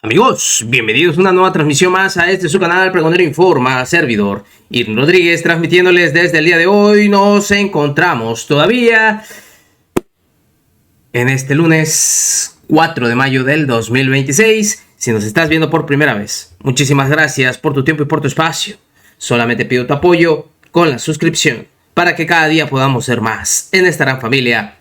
Amigos, bienvenidos a una nueva transmisión más a su canal Pregonero Informa, servidor Irving Rodríguez, transmitiéndoles desde el día de hoy. Nos encontramos todavía en este lunes 4 de mayo del 2026. Si nos estás viendo por primera vez, muchísimas gracias por tu tiempo y por tu espacio. Solamente pido tu apoyo con la suscripción para que cada día podamos ser más en esta gran familia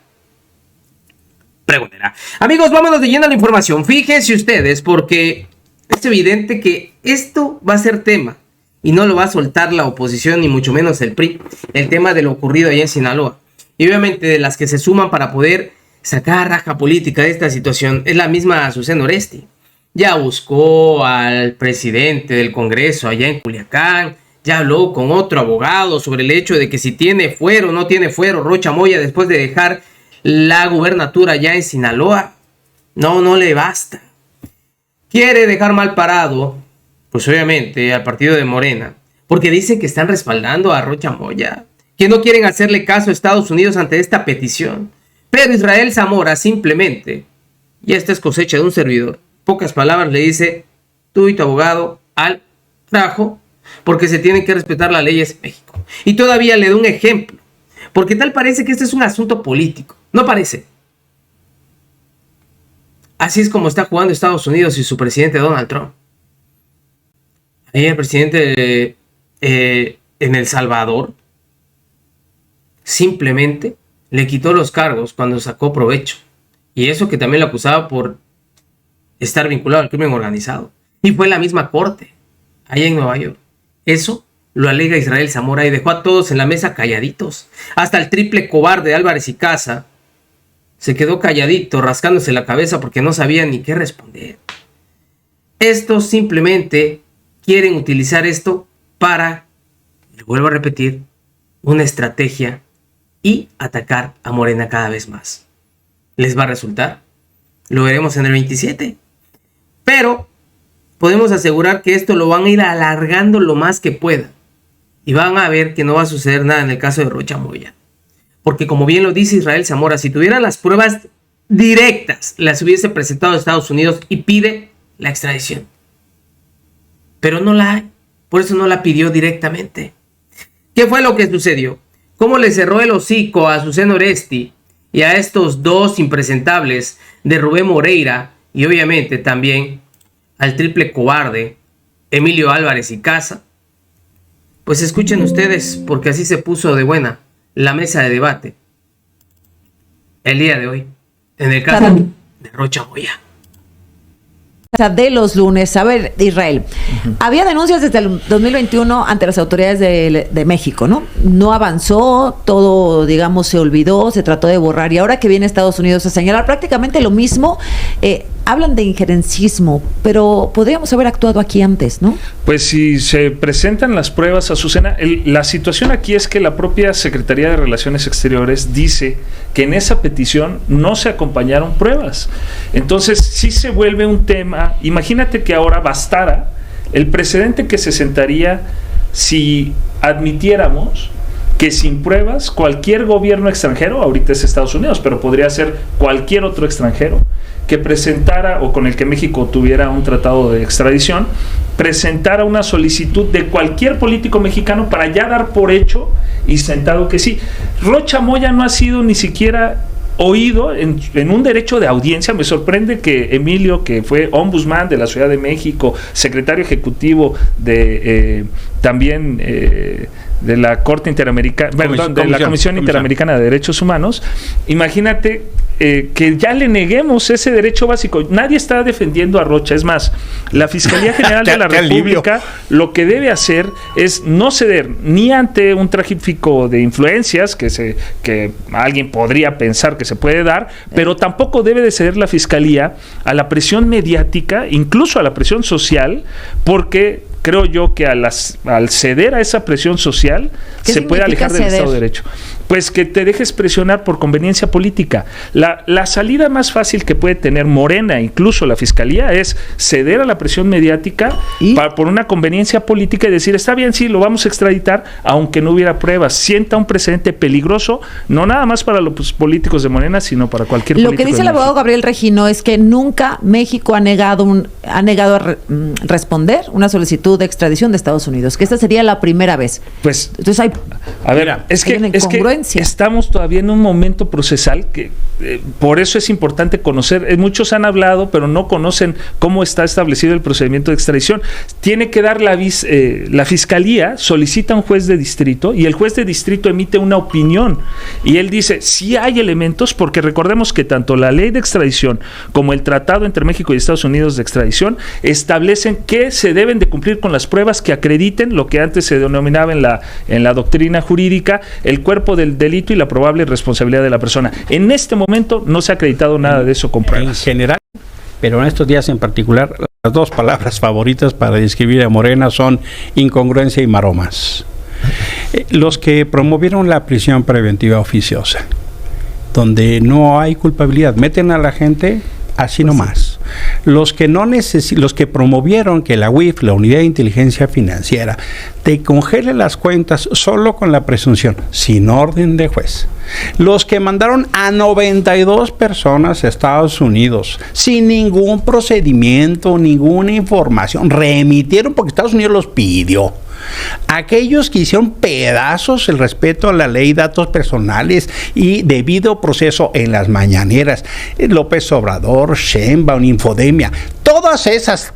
pregonera. Amigos, vámonos de lleno a la información. Fíjense ustedes, porque es evidente que esto va a ser tema y no lo va a soltar la oposición, ni mucho menos el PRI, el tema de lo ocurrido allá en Sinaloa. Y obviamente de las que se suman para poder sacar raja política de esta situación es la misma Azucena Oresti. Ya buscó al presidente del Congreso allá en Culiacán, ya habló con otro abogado sobre el hecho de que si tiene fuero o no tiene fuero Rocha Moya después de dejar la gubernatura ya en Sinaloa. No le basta. Quiere dejar mal parado, pues obviamente, al partido de Morena, porque dicen que están respaldando a Rocha Moya, que no quieren hacerle caso a Estados Unidos ante esta petición. Pero Israel Zamora simplemente, y esta es cosecha de un servidor, pocas palabras le dice: tú y tu abogado al trabajo, porque se tienen que respetar las leyes de México. Y todavía le da un ejemplo, porque tal parece que este es un asunto político. No parece. Así es como está jugando Estados Unidos y su presidente Donald Trump. Ahí el presidente en El Salvador simplemente le quitó los cargos cuando sacó provecho. Y eso que también lo acusaba por estar vinculado al crimen organizado. Y fue la misma corte, allá en Nueva York. Eso lo alega Israel Zamora y dejó a todos en la mesa calladitos. Hasta el triple cobarde Álvarez y Casa se quedó calladito, rascándose la cabeza porque no sabía ni qué responder. Estos simplemente quieren utilizar esto para, le vuelvo a repetir, una estrategia y atacar a Morena cada vez más. ¿Les va a resultar? Lo veremos en el 27. Pero podemos asegurar que esto lo van a ir alargando lo más que puedan. Y van a ver que no va a suceder nada en el caso de Rocha Moya. Porque como bien lo dice Israel Zamora, si tuviera las pruebas directas, las hubiese presentado a Estados Unidos y pide la extradición. Pero no la hay. Por eso no la pidió directamente. ¿Qué fue lo que sucedió? ¿Cómo le cerró el hocico a Azucena Oresti y a estos dos impresentables de Rubén Moreira? Y obviamente también al triple cobarde Emilio Álvarez y Casa. Pues escuchen ustedes, porque así se puso de buena la mesa de debate el día de hoy, en el caso de Rocha Moya. De los lunes. A ver, Israel, había denuncias desde el 2021 ante las autoridades de México, ¿no? No avanzó, todo, digamos, se olvidó, se trató de borrar, y ahora que viene Estados Unidos a señalar prácticamente lo mismo, hablan de injerencismo, pero podríamos haber actuado aquí antes, ¿no? Pues si se presentan las pruebas, Azucena, la situación aquí es que la propia Secretaría de Relaciones Exteriores dice que en esa petición no se acompañaron pruebas. Entonces sí se vuelve un tema. Imagínate que ahora bastara el precedente que se sentaría si admitiéramos que sin pruebas cualquier gobierno extranjero, ahorita es Estados Unidos, pero podría ser cualquier otro extranjero que presentara, o con el que México tuviera un tratado de extradición, presentara una solicitud de cualquier político mexicano para ya dar por hecho y sentado que sí. Rocha Moya no ha sido ni siquiera oído en un derecho de audiencia. Me sorprende que Emilio, que fue ombudsman de la Ciudad de México, secretario ejecutivo de también de la Corte Interamericana, de la Comisión Interamericana de Derechos Humanos, imagínate que ya le neguemos ese derecho básico. Nadie está defendiendo a Rocha. Es más, la Fiscalía General de la República lo que debe hacer es no ceder ni ante un tráfico de influencias que alguien podría pensar que se puede dar, pero tampoco debe de ceder la Fiscalía a la presión mediática, incluso a la presión social, porque creo yo que al ceder a esa presión social se puede alejar del Estado de Derecho. Pues que te dejes presionar por conveniencia política. La salida más fácil que puede tener Morena, incluso la Fiscalía, es ceder a la presión mediática por una conveniencia política y decir, está bien, sí, lo vamos a extraditar, aunque no hubiera pruebas. Sienta un precedente peligroso, no nada más para los políticos de Morena, sino para cualquier político. Lo que dice el abogado Gabriel Regino es que nunca México ha negado responder una solicitud de extradición de Estados Unidos, que esta sería la primera vez. Pues, entonces hay, a ver, es que estamos todavía en un momento procesal que por eso es importante conocer. Muchos han hablado, pero no conocen cómo está establecido el procedimiento de extradición. Tiene que dar la Fiscalía solicita a un juez de distrito y el juez de distrito emite una opinión y él dice si hay elementos, porque recordemos que tanto la ley de extradición como el tratado entre México y Estados Unidos de extradición establecen que se deben de cumplir con las pruebas que acrediten lo que antes se denominaba en la doctrina jurídica el cuerpo del delito y la probable responsabilidad de la persona. En este momento no se ha acreditado nada de eso con pruebas. En general, pero en estos días en particular, las dos palabras favoritas para describir a Morena son incongruencia y maromas. Los que promovieron la prisión preventiva oficiosa, donde no hay culpabilidad, meten a la gente así nomás. Los que los que promovieron que la UIF, la Unidad de Inteligencia Financiera, te congele las cuentas solo con la presunción, sin orden de juez. Los que mandaron a 92 personas a Estados Unidos sin ningún procedimiento, ninguna información, remitieron porque Estados Unidos los pidió. Aquellos que hicieron pedazos el respeto a la ley, datos personales y debido proceso en las mañaneras, López Obrador, Sheinbaum, Infodemia, todas esas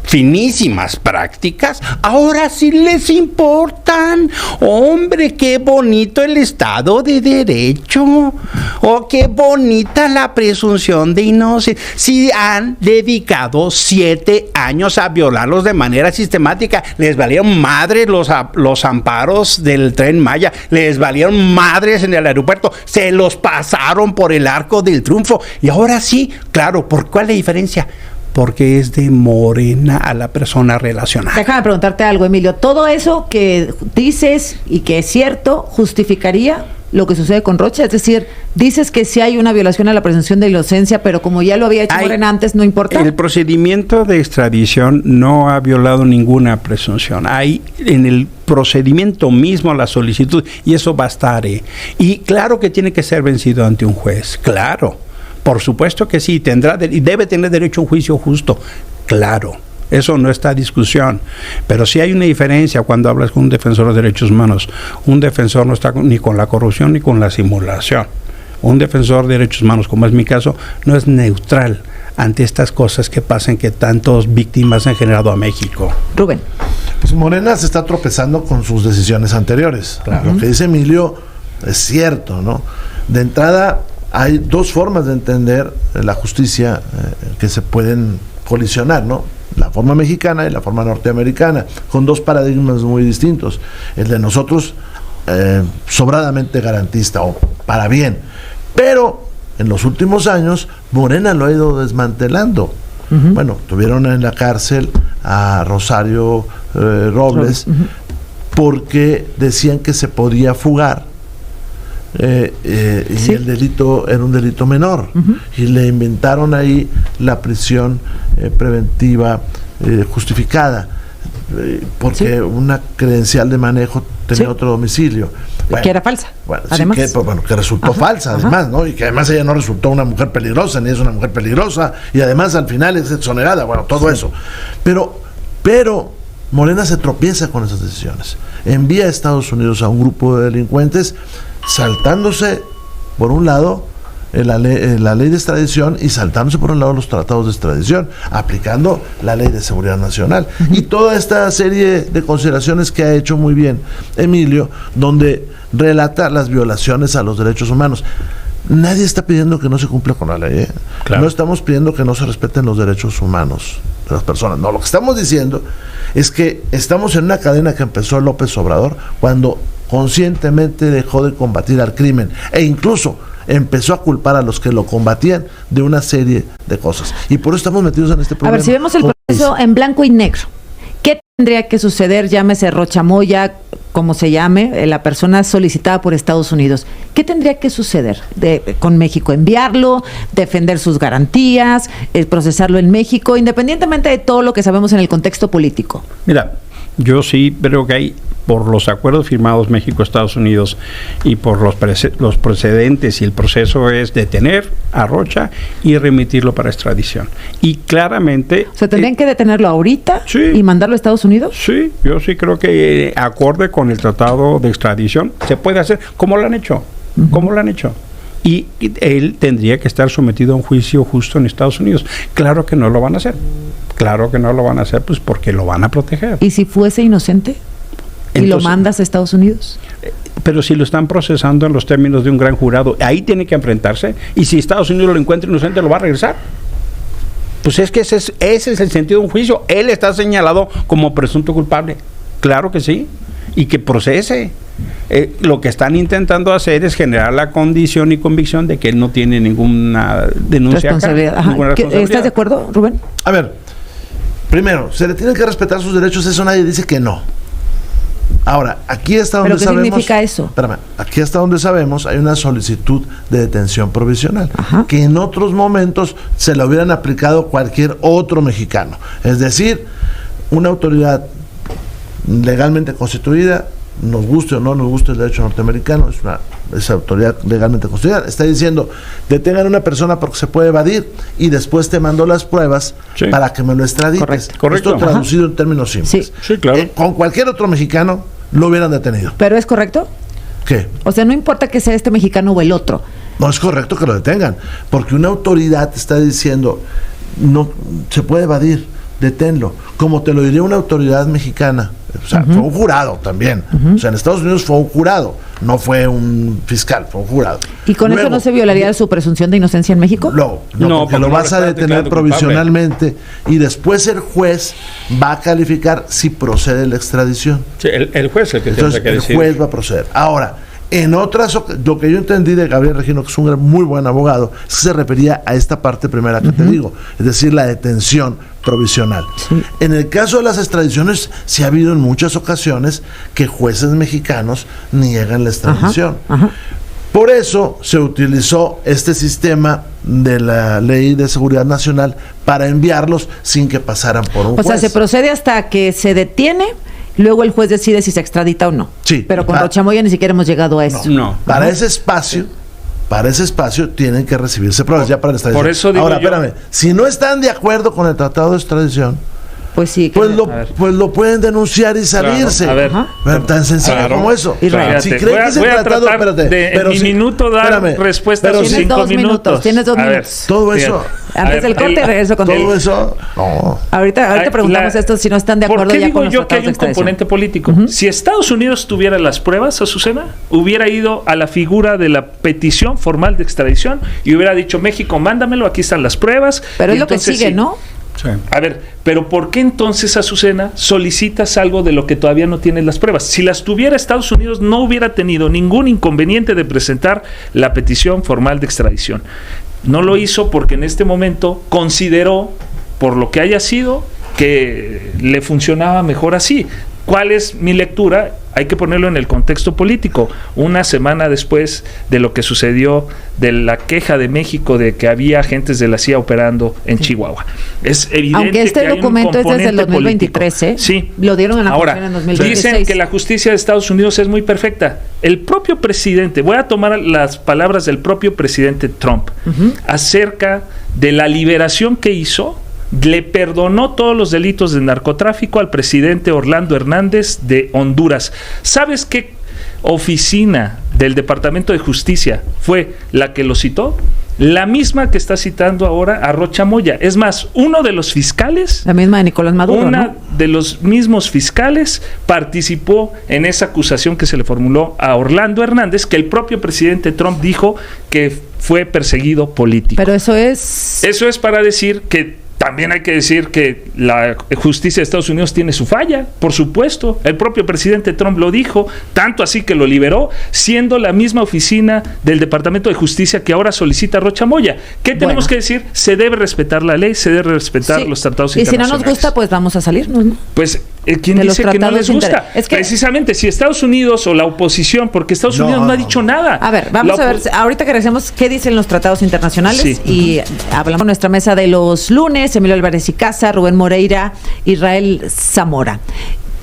finísimas prácticas, ahora sí les importan. Hombre, qué bonito el Estado de Derecho. Oh, qué bonita la presunción de inocencia. Si han dedicado 7 años a violarlos de manera sistemática, les valieron madres los amparos del Tren Maya, les valieron madres en el aeropuerto, se los pasaron por el Arco del Triunfo. Y ahora sí, claro, ¿por cuál es la diferencia? Porque es de Morena a la persona relacionada. Déjame preguntarte algo, Emilio. ¿Todo eso que dices y que es cierto justificaría lo que sucede con Rocha? Es decir, dices que sí hay una violación a la presunción de inocencia, pero como ya lo había hecho Morena antes, ¿no importa? El procedimiento de extradición no ha violado ninguna presunción. Hay en el procedimiento mismo la solicitud y eso va a estar. Y claro que tiene que ser vencido ante un juez, claro. Por supuesto que sí, y debe tener derecho a un juicio justo, claro, eso no está en discusión, pero sí hay una diferencia cuando hablas con un defensor de derechos humanos. Un defensor no está ni con la corrupción ni con la simulación. Un defensor de derechos humanos, como es mi caso, no es neutral ante estas cosas que pasan, que tantas víctimas han generado a México. Rubén. Pues Morena se está tropezando con sus decisiones anteriores. Claro. Lo que dice Emilio es cierto, ¿no? De entrada, hay dos formas de entender la justicia que se pueden colisionar, ¿no? La forma mexicana y la forma norteamericana, con dos paradigmas muy distintos. El de nosotros, sobradamente garantista o para bien, pero en los últimos años Morena lo ha ido desmantelando. Bueno, tuvieron en la cárcel a Rosario Robles porque decían que se podía fugar. Y el delito era un delito menor y le inventaron ahí la prisión preventiva justificada porque una credencial de manejo tenía otro domicilio. Bueno, que era falsa. Bueno, además. Sí, que resultó falsa, además, ¿no? Y que además ella no resultó una mujer peligrosa, ni es una mujer peligrosa, y además al final es exonerada, bueno, todo eso. Pero Morena se tropieza con esas decisiones. Envía a Estados Unidos a un grupo de delincuentes saltándose por un lado la ley de extradición y saltándose por un lado los tratados de extradición, aplicando la ley de seguridad nacional y toda esta serie de consideraciones que ha hecho muy bien Emilio, donde relata las violaciones a los derechos humanos. Nadie está pidiendo que no se cumpla con la ley, ¿eh? Claro. No estamos pidiendo que no se respeten los derechos humanos de las personas. No, lo que estamos diciendo es que estamos en una cadena que empezó López Obrador cuando conscientemente dejó de combatir al crimen e incluso empezó a culpar a los que lo combatían de una serie de cosas. Y por eso estamos metidos en este problema. A ver, si vemos el proceso en blanco y negro, tendría que suceder, llámese Rocha Moya, como se llame, la persona solicitada por Estados Unidos? ¿Qué tendría que suceder con México? ¿Enviarlo, defender sus garantías, procesarlo en México, independientemente de todo lo que sabemos en el contexto político? Mira, yo sí creo que hay, por los acuerdos firmados México-Estados Unidos y por los precedentes y el proceso, es detener a Rocha y remitirlo para extradición. Y claramente... O sea, ¿tendrían que detenerlo ahorita sí, y mandarlo a Estados Unidos? Sí, yo sí creo que acorde con el tratado de extradición se puede hacer, como lo han hecho, como lo han hecho. Y él tendría que estar sometido a un juicio justo en Estados Unidos. Claro que no lo van a hacer. Claro que no lo van a hacer, pues porque lo van a proteger. ¿Y si fuese inocente? ¿Y lo mandas a Estados Unidos? Pero si lo están procesando en los términos de un gran jurado, ahí tiene que enfrentarse. Y si Estados Unidos lo encuentra inocente, ¿lo va a regresar? Pues es que ese es el sentido de un juicio. Él está señalado como presunto culpable. Claro que sí. Y que procese. Lo que están intentando hacer es generar la condición y convicción de que él no tiene ninguna denuncia responsabilidad. acá, ninguna responsabilidad. ¿Estás de acuerdo, Rubén? A ver, primero, se le tienen que respetar sus derechos, eso nadie dice que no. Ahora, aquí está donde ¿Pero qué sabemos... significa eso? Espérame, aquí está donde sabemos, hay una solicitud de detención provisional, Ajá. que en otros momentos se la hubieran aplicado cualquier otro mexicano. Es decir, una autoridad legalmente constituida, nos guste o no nos guste el derecho norteamericano, es autoridad legalmente constituida, está diciendo, detengan a una persona porque se puede evadir y después te mando las pruebas para que me lo extradites. Correcto. Esto traducido en términos simples. Sí, claro. Con cualquier otro mexicano lo hubieran detenido. ¿Pero es correcto? ¿Qué? O sea, no importa que sea este mexicano o el otro. No es correcto que lo detengan, porque una autoridad está diciendo, no se puede evadir, deténlo, como te lo diría una autoridad mexicana. O sea, fue un jurado también. O sea, en Estados Unidos fue un jurado, no fue un fiscal, fue un jurado. ¿Y con eso no se violaría su presunción de inocencia en México? No, porque porque lo no vas a está detener declarado provisionalmente y después el juez va a calificar si procede la extradición. Sí, el juez es el que Entonces tendrá que el decidir. juez va a proceder. Ahora, en otras, lo que yo entendí de Gabriel Regino, que es un muy buen abogado, es que se refería a esta parte primera que te digo, es decir, la detención provisional. Sí. En el caso de las extradiciones, sí ha habido en muchas ocasiones que jueces mexicanos niegan la extradición. Ajá. Por eso se utilizó este sistema de la Ley de Seguridad Nacional para enviarlos sin que pasaran por un juez. O sea, se procede hasta que se detiene, luego el juez decide si se extradita o no. Sí. Pero con Rocha Moya ni siquiera hemos llegado a eso. No. Para ese espacio tienen que recibirse pruebas ya para la extradición. Por eso digo Ahora, yo- espérame, si no están de acuerdo con el tratado de extradición, Pues sí. pues ver. lo pueden denunciar y salirse. Claro, a ver. Ajá. Pero tan sencillo Claro. como eso. Israel. Si Fíjate, creen que ese voy a tratado, tratar de en mi minuto dar respuesta a pero sus Tienes 5 2 minutos, tienes 2 A ver, minutos. todo fíjate. eso, Antes del corte regreso con todo eso, no. Ahorita Ay, preguntamos esto si no están de acuerdo ¿Por qué ya digo con los yo que tratados hay de un extradición? componente político? Si Estados Unidos tuviera las pruebas, Azucena, hubiera ido a la figura de la petición formal de extradición y hubiera dicho, México, mándamelo, aquí están las pruebas. Pero Y es lo que entonces sigue, sí. ¿no? Sí. A ver, pero ¿por qué entonces, Azucena, solicitas algo de lo que todavía no tienes las pruebas? Si las tuviera Estados Unidos, no hubiera tenido ningún inconveniente de presentar la petición formal de extradición. No lo hizo porque en este momento consideró, por lo que haya sido, que le funcionaba mejor así. ¿Cuál es mi lectura? Hay que ponerlo en el contexto político. Una semana después de lo que sucedió, de la queja de México de que había agentes de la CIA operando en Chihuahua. Es evidente Aunque este que hay un documento es desde el componente 2023, político. ¿eh? Sí. Lo dieron en la Ahora, función en 2016. dicen que la justicia de Estados Unidos es muy perfecta. El propio presidente, voy a tomar las palabras del propio presidente Trump, acerca de la liberación que hizo, le perdonó todos los delitos de narcotráfico al presidente Orlando Hernández de Honduras. ¿Sabes qué oficina del Departamento de Justicia fue la que lo citó? La misma que está citando ahora a Rocha Moya. Es más, uno de los fiscales, La misma de Nicolás Maduro, una ¿no? de los mismos fiscales participó en esa acusación que se le formuló a Orlando Hernández, que el propio presidente Trump dijo que fue perseguido político. Pero eso es... Eso es para decir que también hay que decir que la justicia de Estados Unidos tiene su falla, por supuesto. El propio presidente Trump lo dijo, tanto así que lo liberó, siendo la misma oficina del Departamento de Justicia que ahora solicita a Rocha Moya. ¿Qué tenemos que decir? Se debe respetar la ley, se debe respetar Sí. los tratados Y si no internacionales. nos gusta, pues vamos a salirnos, ¿no? Pues ¿quién de los dice que no les tratados gusta? Es que, precisamente, si Estados Unidos o la oposición, porque Estados Unidos no ha dicho nada. a ver, vamos a ver, ahorita que regresemos, ¿qué dicen los tratados internacionales? Sí. Y hablamos en nuestra mesa de los lunes, Emilio Álvarez y Casa, Rubén Moreira, Israel Zamora.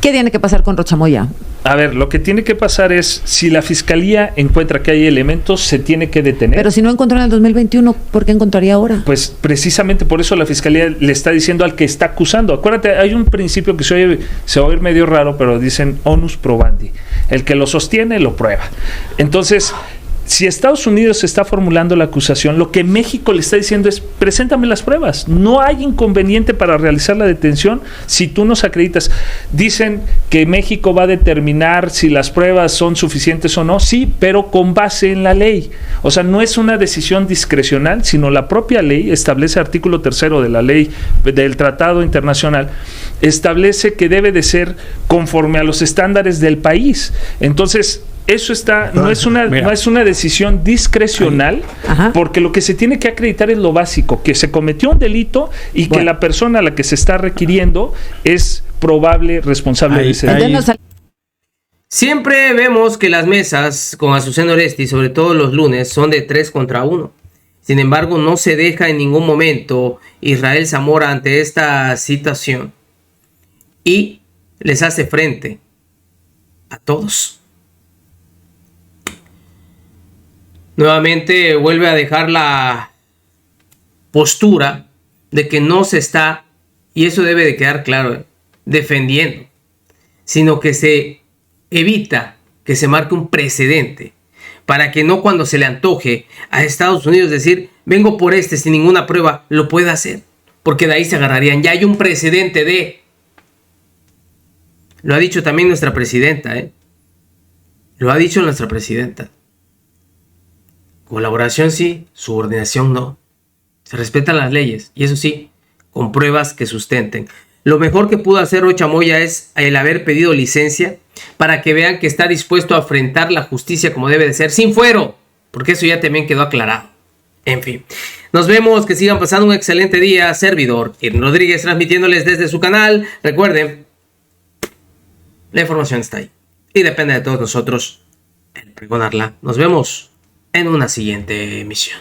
¿Qué tiene que pasar con Rocha Moya? A ver, lo que tiene que pasar es, si la Fiscalía encuentra que hay elementos, se tiene que detener. Pero si no encontró en el 2021, ¿por qué encontraría ahora? Pues precisamente por eso la Fiscalía le está diciendo al que está acusando. Acuérdate, hay un principio que se va a oír medio raro, pero dicen onus probandi. El que lo sostiene, lo prueba. Entonces, si Estados Unidos está formulando la acusación, lo que México le está diciendo es, preséntame las pruebas. No hay inconveniente para realizar la detención si tú nos acreditas. Dicen que México va a determinar si las pruebas son suficientes o no. Sí, pero con base en la ley. O sea, no es una decisión discrecional, sino la propia ley establece, artículo 3 de la ley del Tratado Internacional, establece que debe de ser conforme a los estándares del país. Entonces, eso está, no es una decisión discrecional, porque lo que se tiene que acreditar es lo básico, que se cometió un delito y que la persona a la que se está requiriendo es probable responsable de ese delito. Siempre vemos que las mesas con Azucena Oresti, sobre todo los lunes, son de 3 contra 1. Sin embargo, no se deja en ningún momento Israel Zamora ante esta situación y les hace frente a todos. Nuevamente vuelve a dejar la postura de que no se está, y eso debe de quedar claro, defendiendo, sino que se evita que se marque un precedente para que no, cuando se le antoje a Estados Unidos decir, vengo por sin ninguna prueba, lo pueda hacer, porque de ahí se agarrarían. Ya hay un precedente de... Lo ha dicho también nuestra presidenta, Lo ha dicho nuestra presidenta. Colaboración sí, subordinación no. Se respetan las leyes, y eso sí, con pruebas que sustenten. Lo mejor que pudo hacer Rocha Moya es el haber pedido licencia para que vean que está dispuesto a enfrentar la justicia como debe de ser, sin fuero, porque eso ya también quedó aclarado. En fin, nos vemos, que sigan pasando un excelente día. Servidor Irving Rodríguez, transmitiéndoles desde su canal. Recuerden, la información está ahí y depende de todos nosotros el pregonarla. Nos vemos en una siguiente emisión.